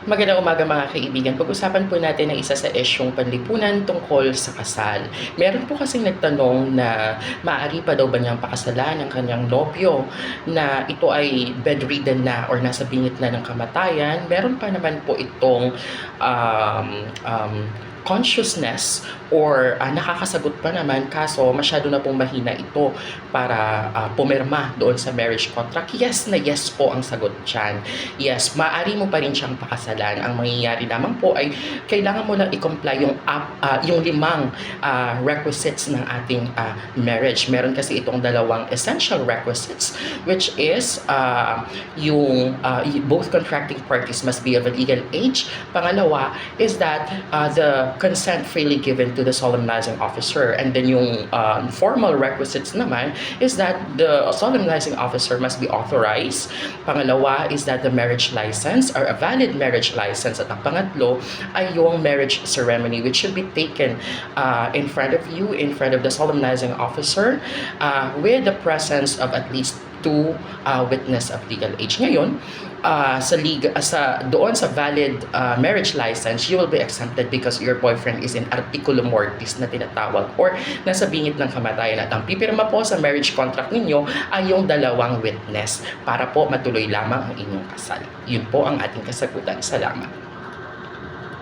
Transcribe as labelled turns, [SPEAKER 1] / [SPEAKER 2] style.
[SPEAKER 1] Magandang umaga mga kaibigan. Pag-usapan po natin ang isa sa isyong panlipunan tungkol sa kasal. Meron po kasing nagtanong na maaari pa daw ba niyang pakasalan ang kanyang nobyo na ito ay bedridden na or nasa bingit na ng kamatayan. Meron pa naman po itong um, um, consciousness or nakakasagot pa naman kaso masyado na pong mahina ito para pumirma doon sa marriage contract. Yes na yes po ang sagot dyan. Yes, maaari mo pa rin siyang pakasalan. Ang mangyayari lamang po ay kailangan mo lang i-comply yung limang requisites ng ating marriage. Meron kasi itong dalawang essential requisites which is both contracting parties must be of a legal age. Pangalawa is that the consent freely given to the solemnizing officer. And then yung formal requisites naman is that the solemnizing officer must be authorized. Pangalawa is that the marriage license or a valid marriage license. At ang pangatlo ay yung marriage ceremony which should be taken in front of you, in front of the solemnizing officer with the presence of at least two witness of legal age. Ngayon, doon sa valid marriage license, you will be exempted because your boyfriend is in articulum mortis na tinatawag or nasa bingit ng kamatayan. At ang pipirma po sa marriage contract ninyo ay yung dalawang witness para po matuloy lamang ang inyong kasal. Yun po ang ating kasagutan. Salamat.